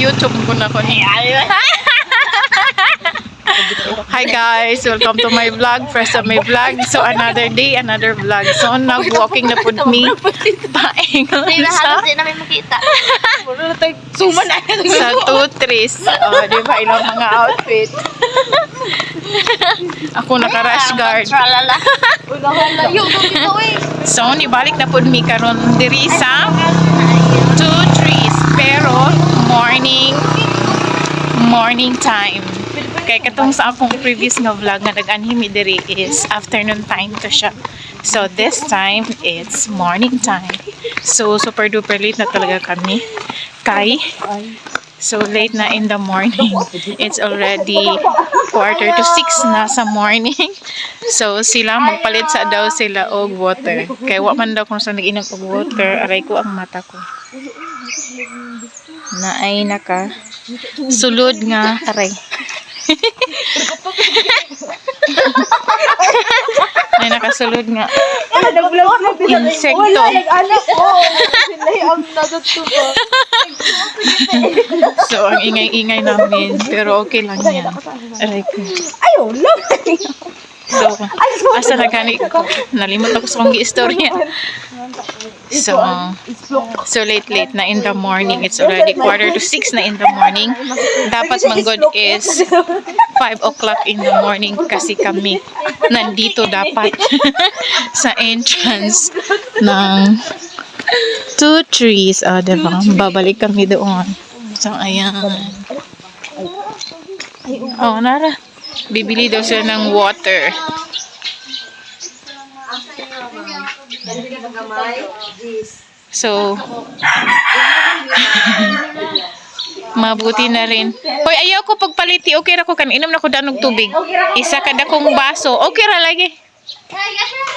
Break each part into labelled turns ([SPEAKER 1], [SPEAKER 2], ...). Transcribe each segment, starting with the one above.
[SPEAKER 1] YouTube ko na ko niya. Hi guys, welcome to my vlog. First of my vlog. So another day, another vlog. So nag-walking na po me. Paingon sa
[SPEAKER 2] Hindi namin makita.
[SPEAKER 1] suman na sa 2-3. Oh, di ba ilang mga outfit. Ako naka-rash guard.
[SPEAKER 2] Tralala. Layo dito eh.
[SPEAKER 1] So nibalik na po mi karon diri sa 2-3. Pero morning time. Kay katong sa akong previous nga vlog nga nag-anhimi diri is afternoon time to siya. So this time it's morning time. So super duper late na talaga kami. So late na in the morning. It's already 5:45 na sa morning. So sila magpalit sa daw sila og water. Kay wa man daw kung saan nag-inom og water, aray ko ang mata ko. Naay naka sulod nga aray. Ay nakasulod nga insekto. So ang ingay-ingay namin pero okay lang yan. Aray ko. So asa na gani ko nalimot ako sa kong gi-istorya. So late na in the morning. It's already 5:45 na in the morning. Dapat manggod is 5 o'clock in the morning kasi kami nandito dapat sa entrance ng 2-3. Diba? Babalik kami doon. So ayan. Oh, nara. Bibili daw sila ng water. So, mabuti na rin. Hoy, ayaw ko pagpaliti. Okay ra ko kan inom na ko danog tubig. Isa kada kong baso. Okay ra lagi.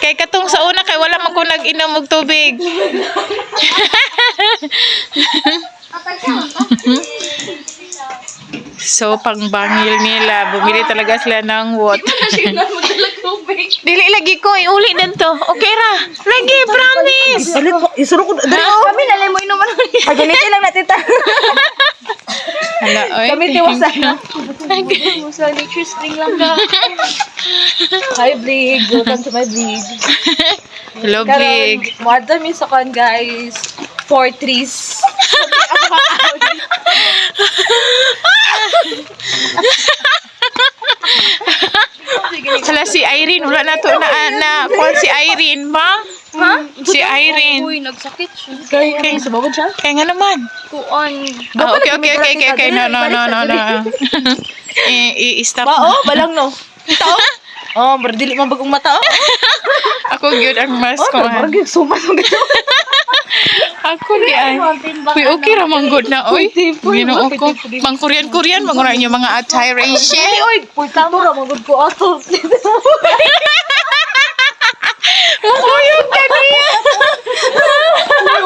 [SPEAKER 1] Kay katong sa una kay wala man ko nag-inom og tubig. So, pangbangil nila, bumili talaga sila ng water. Dili lagi ko, iuli din to. Okay ra. Lagi, promise.
[SPEAKER 3] Isuro ko.
[SPEAKER 2] Kami nalay mo inuman.
[SPEAKER 3] Pagalitin lang natin ta.
[SPEAKER 1] Hala, oy.
[SPEAKER 3] Kami tiwasan na.
[SPEAKER 2] Sa nature spring lang ka.
[SPEAKER 3] Hi, Blig. Welcome to my Blig.
[SPEAKER 1] Hello, Big.
[SPEAKER 3] Muadda mi sa kan, guys. 4-3s.
[SPEAKER 1] Hala, si Irene. Wala na to na call si Irene ba?
[SPEAKER 2] Ha?
[SPEAKER 1] Si Irene.
[SPEAKER 2] Uy, nagsakit siya.
[SPEAKER 1] Okay.
[SPEAKER 3] Sumabot siya?
[SPEAKER 1] Kaya nga naman.
[SPEAKER 2] Kuan.
[SPEAKER 1] Okay. No. I-stop
[SPEAKER 3] Ba,
[SPEAKER 1] na.
[SPEAKER 3] oh, balang no. Tao? Oh, berdili man bagong mata, oh.
[SPEAKER 1] Ako good ang mas
[SPEAKER 3] Oh,
[SPEAKER 1] ko.
[SPEAKER 3] parang yung sumas ang gano'n.
[SPEAKER 1] Ako di ay. Uy, okay ramang good na. Uy, ginoo ko. Mang Korean, mga inyo mga attire
[SPEAKER 3] Ay,
[SPEAKER 1] shit.
[SPEAKER 3] oy, pultamo ra, magod ko ato.
[SPEAKER 1] Makuyog ka niya.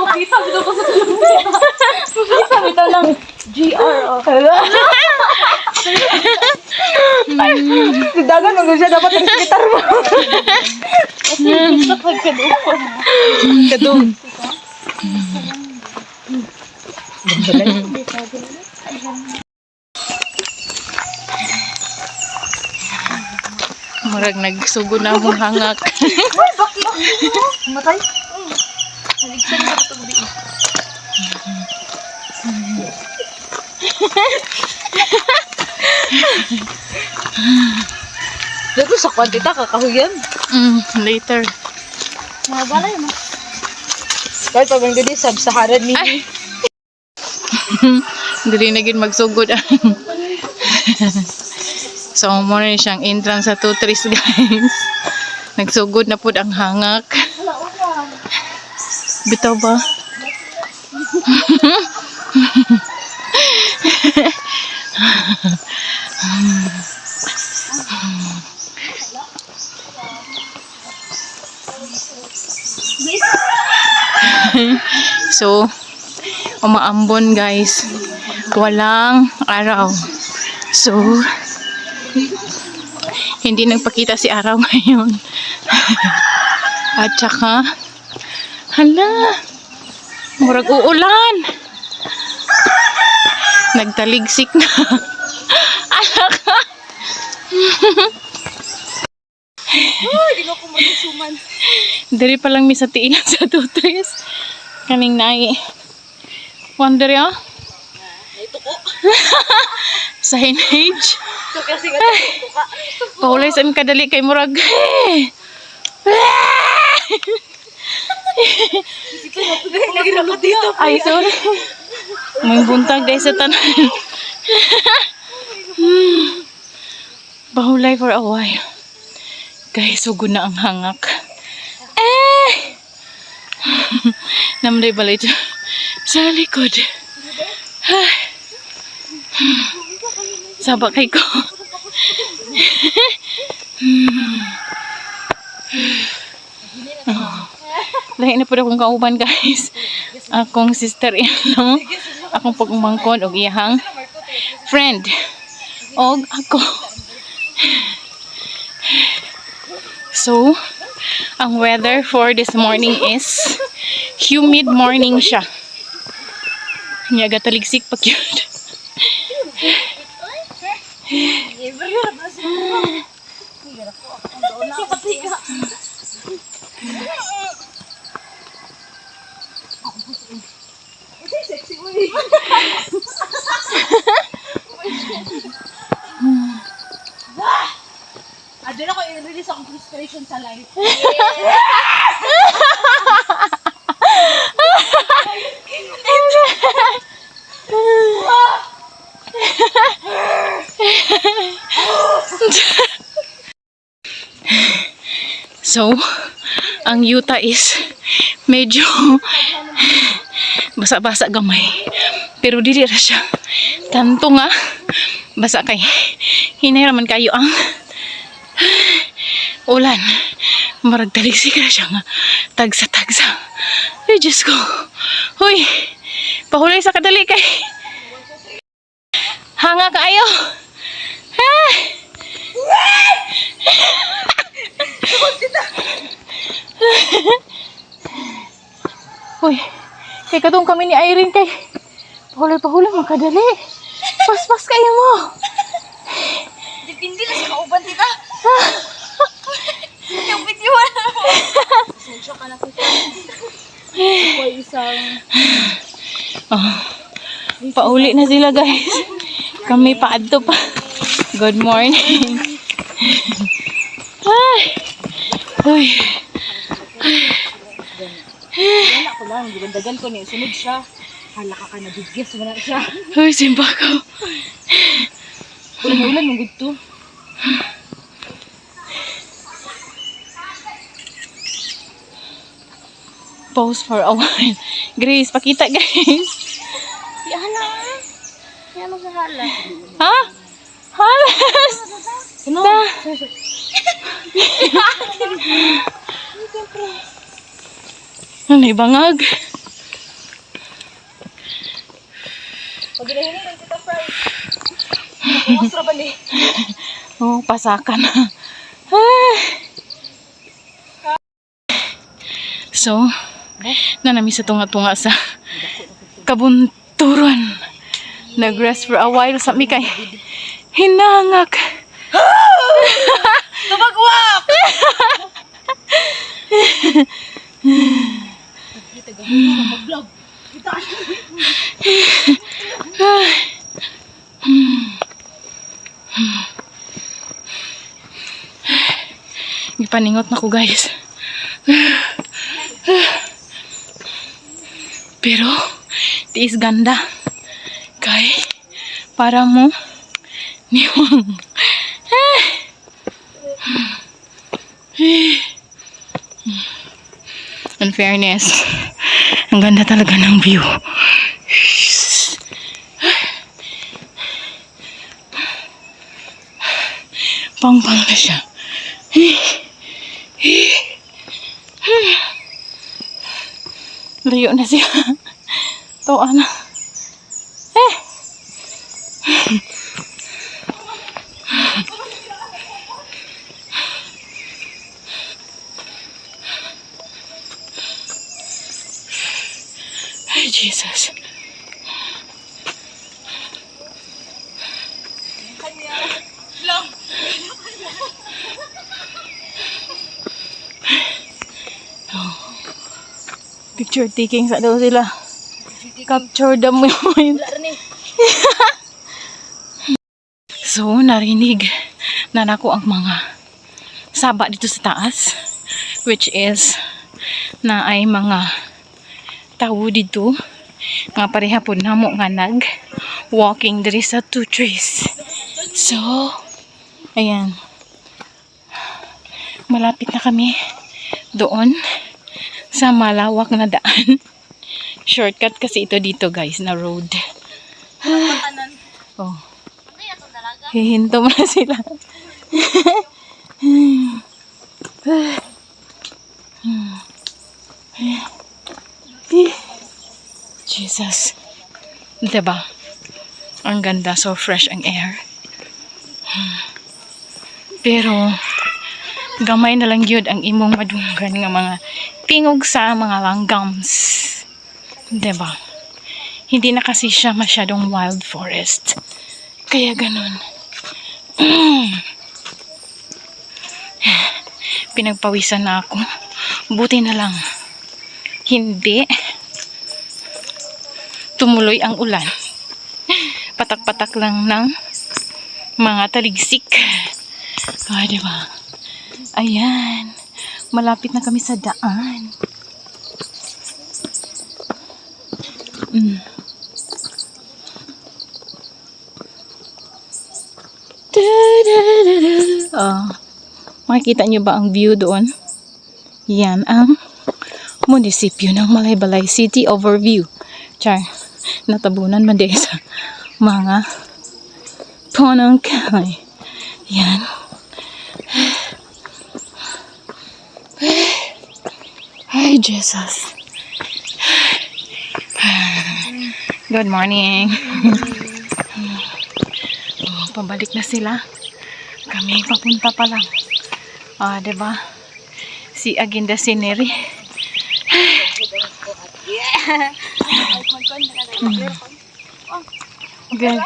[SPEAKER 3] Kita, bito ko sa kita, bito lang. GR, oh. Ay, dagan mo siya dapat ang gitar mo. Kadung.
[SPEAKER 1] Murag nagsugod na akong hangak.
[SPEAKER 3] Matay?
[SPEAKER 2] Haligsan sa tubig.
[SPEAKER 3] Dito sa kwantita, kakahuyan.
[SPEAKER 1] Later.
[SPEAKER 2] Mga balay mo.
[SPEAKER 3] Kahit pag ang gadi, sub-Saharan ni.
[SPEAKER 1] Ay. Dili na gid magsugod. So, muna na siyang entrance sa 2-3 guys. Nagsugod na po ang hangak. Bitaw ba? So, umaambon guys. Walang araw. So, hindi nagpakita si araw ngayon. At saka, hala, murag uulan. Nagtaligsik na.
[SPEAKER 3] Di ko magsuman.
[SPEAKER 1] Dari pa lang mi sa tiilan sa tutres. Kaning nai. Wonder ya?
[SPEAKER 3] Ito ko.
[SPEAKER 1] Sa hinage.
[SPEAKER 3] So kasi nga ito ka.
[SPEAKER 1] Paulay sa kadali kay murag.
[SPEAKER 3] Lagi na dito.
[SPEAKER 1] Ay, sorry. May buntag dahil sa tanan. Bahulay for a while. Guys, sugod na ang hangak. Namday balay dyan. Sa likod. Saba kay ko. Lahi na po akong kauban, guys. Akong sister-in-law. Akong pagmangkon og iyahang friend. Og ako. So, ang weather for this morning is humid morning siya. Niyaga taligsik pa cute.
[SPEAKER 3] Adala ko i-release akong frustration sa life.
[SPEAKER 1] So, ang yuta is medyo basa-basa gamay. Pero dili ra siya. Kanto nga, basa kay. Hinahiraman kayo ang ulan. Marag taligsik ra siya nga. Tagsa-tagsa. Ay, Diyos ko. Hoy, pahulay sa kadali kay. Hanga kaayo. Ha? Hoy, kay katong kami ni Irene kay pahulay makadali. Pas-pas kayo mo.
[SPEAKER 3] Dipindi na sa kauban tita. Yung video na mo. Sensyo ka na tita. May isang...
[SPEAKER 1] Oh, pauli na sila, guys. Kami paadto pa. Good morning. Ay. Uy.
[SPEAKER 3] Yan ako lang. Gibandagan ko niya. Sunod siya. Hala ka na bigis. Wala siya.
[SPEAKER 1] Uy, simba ko.
[SPEAKER 3] Ulan mong gudto.
[SPEAKER 1] Pause for a while. Grace, pakita, guys.
[SPEAKER 3] Si Ana. Si Ana sa hala.
[SPEAKER 1] Ha? Halas!
[SPEAKER 3] Sino?
[SPEAKER 1] Ano, ibangag?
[SPEAKER 3] Paginahin lang tita Fry. Bukas ra ba ni?
[SPEAKER 1] Oh, pasakan na. Ah. So, nanami sa tunga-tunga sa kabunturon. Nag-rest for a while sa mi kay hinangak.
[SPEAKER 3] Tumagwak! Kita gawin sa vlog. Kita.
[SPEAKER 1] Gipaningot na ko, guys. Pero tiis ganda kay para mo niwang in fairness, ang ganda talaga ng view. Pang-pang na siya. Layo na siya. Tuwa na. Ay, Jesus. Picture taking sa daw sila. Capture the moment. So, narinig na nako ang mga saba dito sa taas, which is na ay mga tao dito nga pareha po namo nga nag walking diri sa two trees. So, ayan. Malapit na kami doon sa malawak na daan. Shortcut kasi ito dito guys na road. Oh. Hihinto mo na sila. Jesus. Diba? Ang ganda. So fresh ang air. Pero gamay na lang yun ang imong madunggan nga mga tingog sa mga langgams. Diba? Hindi na kasi siya masyadong wild forest. Kaya ganun. Pinagpawisan na ako. Buti na lang. Hindi tumuloy ang ulan. Patak-patak lang ng mga taligsik. Diba? Ayan. Malapit na kami sa daan. Makikita nyo ba ang view doon? Yan ang munisipyo ng Malaybalay City Overview. Char, natabunan man din sa mga punong kahoy. Yan. Ay, Jesus. Good morning. Pabalik na sila. Kami papunta pa lang. Diba? Si Aginda Scenery. Good.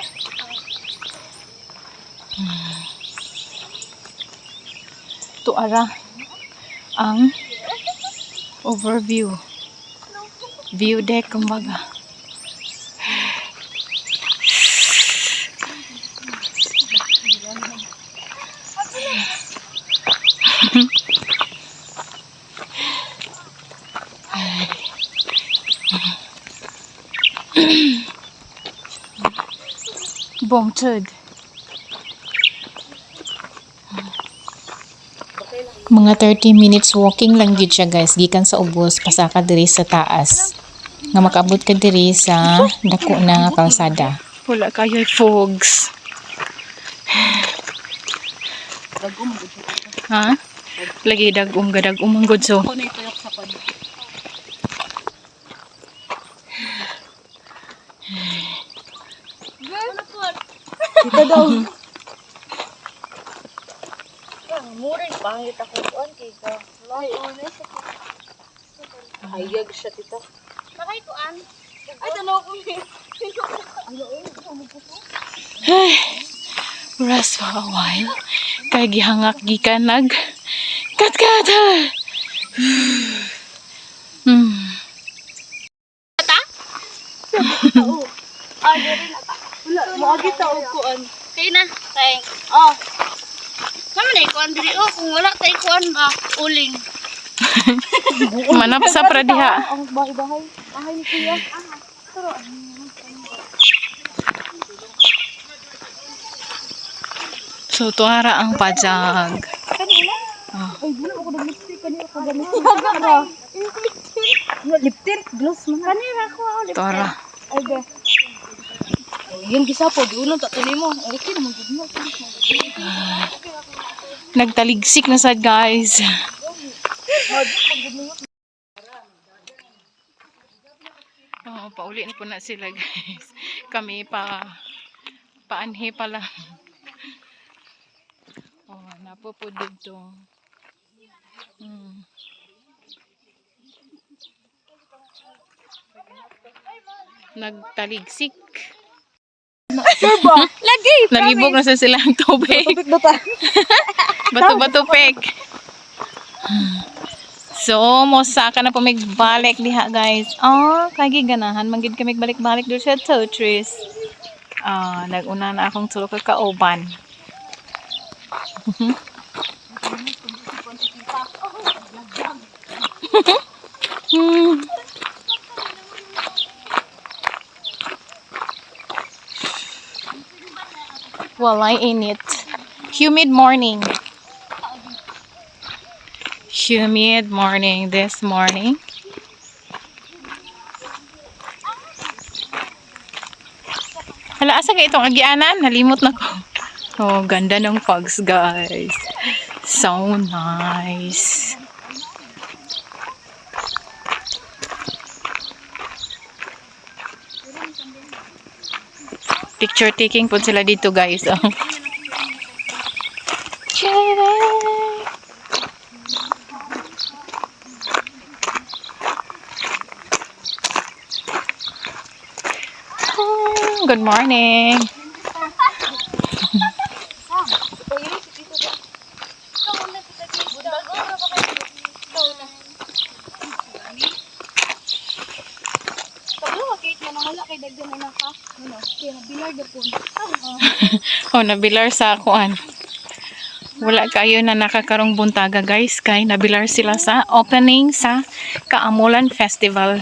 [SPEAKER 1] Tuara ang overview. View deck, kumbaga. Bongtud. Mga 30 minutes walking lang gid siya guys, gikan sa ubos pasaka diri sa taas. Nga makaabot ka diri sa dako na nga kalsada. Wala kayo fogs. Ha? Lagi dagom ang good so.
[SPEAKER 3] Ako na ituyok sa pan. Kita daw.
[SPEAKER 2] Muring pangit ako kuan kay ka.
[SPEAKER 3] Hayag siya tita.
[SPEAKER 2] Sakay kuan. Ay tanaw ko ni.
[SPEAKER 1] Rest for a while. Kay gihangak gikan nag katkata.
[SPEAKER 2] Ay diri na ta.
[SPEAKER 3] Wala, maagi ta og kuan.
[SPEAKER 2] Kay na. Thanks. Sama na kuan diri kung wala tay kuan uling.
[SPEAKER 1] Manap sa pradiha.
[SPEAKER 3] Ang bahay-bahay. Bahay ni kuya.
[SPEAKER 1] So tuara ang pajag.
[SPEAKER 2] Kanina.
[SPEAKER 3] Ay, wala ako ng lipstick. Kanina ako gamit. Wala. Lipstick, gloss man.
[SPEAKER 2] Kanina ko ulit.
[SPEAKER 1] Tuara.
[SPEAKER 3] Ay, ba. Yung gisapo, di unang tatuloy mo. Okay naman, good mo.
[SPEAKER 1] Nagtaligsik na sad guys. Pauli na po na sila guys. Kami paanhe pa lang. Napo po dito. Nagtaligsik.
[SPEAKER 2] Lagi.
[SPEAKER 1] Nalibog na sa silang tubig.
[SPEAKER 3] Tubig ba ta?
[SPEAKER 1] Bato-bato pek. So, mosa ka na po magbalik diha, guys. Oh, kagi ganahan. Manggid kami balik-balik doon sa Totris. Nag-una na akong tulo ka kauban. Walay init. Humid morning. Humid morning this morning. Hala, asa ka itong agianan? Nalimot na ko. Oh, ganda ng fogs, guys. So nice. Picture taking po sila dito, guys. Oh. Good morning. Oh, nabilar sa kuan. Wala kayo na nakakarong buntaga, guys, kay nabilar sila sa opening sa Kaamulan Festival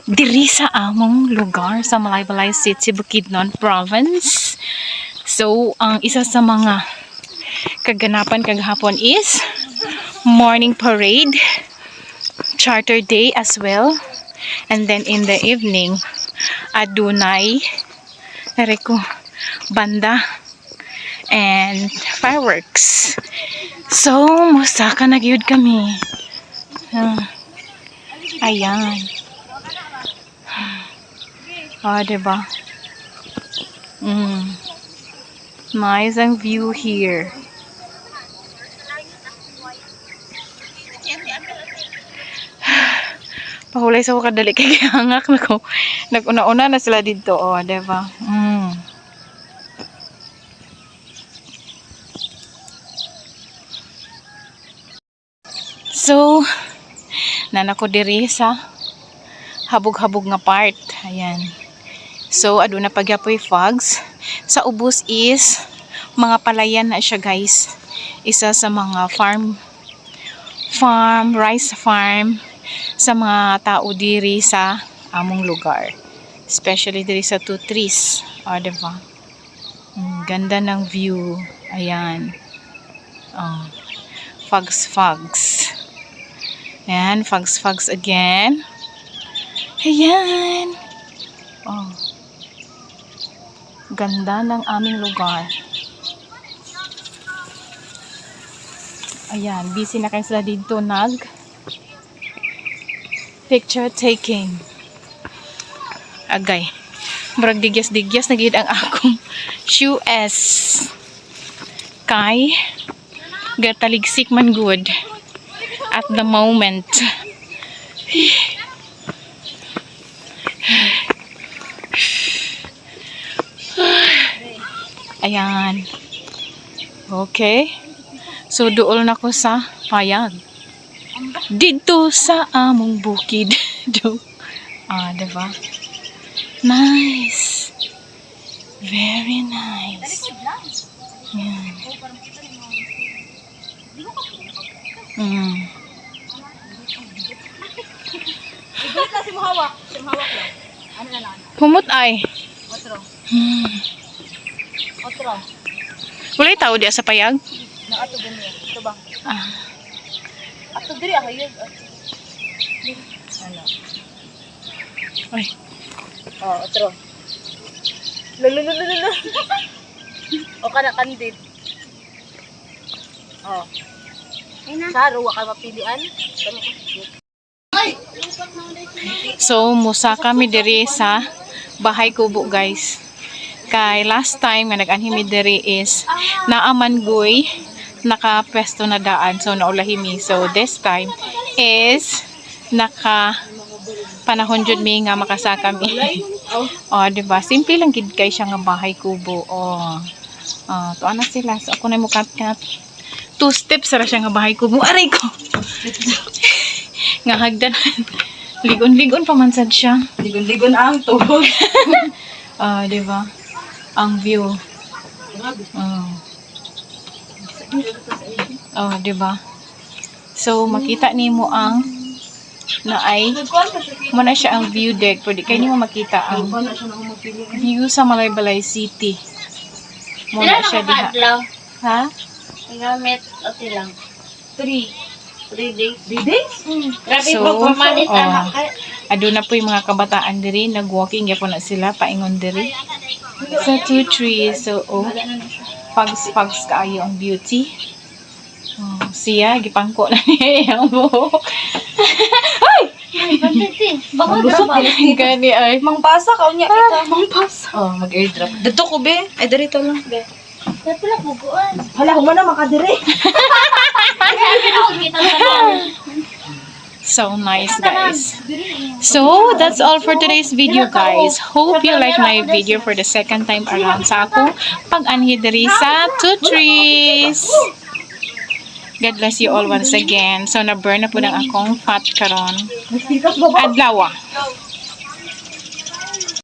[SPEAKER 1] diri sa among lugar sa Malaybalay City, Bukidnon Province. So, ang isa sa mga kaganapan kagahapon is morning parade, charter day as well, and then in the evening adunay nareko banda and fireworks. So, musaka na gyud kami. Ayan. Diba? Nice ang view here. Pahulay sa ko kadali kay hangak na ko. Nag-una-una na sila dito, diba? So, nanako diri sa habog-habog nga part. Ayan. So, aduna pagyapoy fogs. Sa ubos is mga palayan na siya, guys. Isa sa mga rice farm sa mga tao diri sa among lugar. Especially diri sa Totris. Diba? Ganda ng view. Ayan. Fogs. Ayan, fogs again. Ayan. Ganda ng aming lugar. Ayan, busy na kayo sila dito picture taking. Agay. Murag digyas-digyas nagid ang akong shoes. Kay gataligsik man good at the moment. Ayan. Okay. So, duol na ko sa payag. Dito sa among bukid. Diba? Nice. Very nice. Ayan.
[SPEAKER 3] Ibalik na si Muhawak. Si Muhawak lang. Ano na lang?
[SPEAKER 1] Humot ay.
[SPEAKER 3] Otro. Otro.
[SPEAKER 1] Walay tao di sa payag?
[SPEAKER 3] Naato ganyan. Ito ba? Ato diri ako yun. Ano?
[SPEAKER 1] Ay.
[SPEAKER 3] Otro. Lululululul. O kana kandid. Saro, waka mapilian.
[SPEAKER 1] So, musa kami diri sa bahay kubo, guys. Kay last time nga nag-anhimi diri is naamangoy naka-pwesto na daan. So, naulahimi. So, this time is panahon jud mi nga makasaka mi. Diba? Simple lang gid kay siya nga bahay kubo. Tuwa na sila. So, ako na mo kat 2 steps ra siya nga bahay kubo. Aray ko! Nga hagdan. Ligon-ligon pa man sad siya.
[SPEAKER 3] Ligon-ligon ang tuhod.
[SPEAKER 1] Di ba? Ang view. Di ba? So, makita nimo ang naay mo na siya ang view deck. Pwede kayo nimo makita ang view sa Malaybalay City. Mo na siya diha.
[SPEAKER 2] Lang.
[SPEAKER 1] Ha?
[SPEAKER 2] Gamit ati lang. 3 days.
[SPEAKER 3] 3 days?
[SPEAKER 2] Grabe
[SPEAKER 1] So,
[SPEAKER 2] po pamanit anak.
[SPEAKER 1] Ado na po yung mga kabataan diri, nag-walking yapon na sila paingon diri sa two trees. So, pags kaayo ang beauty. Siya gipangko na niya ang buhok.
[SPEAKER 2] Bakit
[SPEAKER 3] Lusot
[SPEAKER 2] ba?
[SPEAKER 3] din.
[SPEAKER 1] Gani ay.
[SPEAKER 3] Mang pasa ka unya kita. Mang pasa.
[SPEAKER 1] Mag-airdrop.
[SPEAKER 3] Dito ko be. Ay dito lang.
[SPEAKER 2] Kaya pala puguan.
[SPEAKER 3] Hala, humana makadiri.
[SPEAKER 2] Kita na lang.
[SPEAKER 1] So nice, guys. So, that's all for today's video, guys. Hope you like my video for the second time around sa ako pag-anhi diri sa two trees. God bless you all once again. So, na-burn na po ng akong fat karon.
[SPEAKER 3] Nagsikas ba ba?
[SPEAKER 1] Adlaw.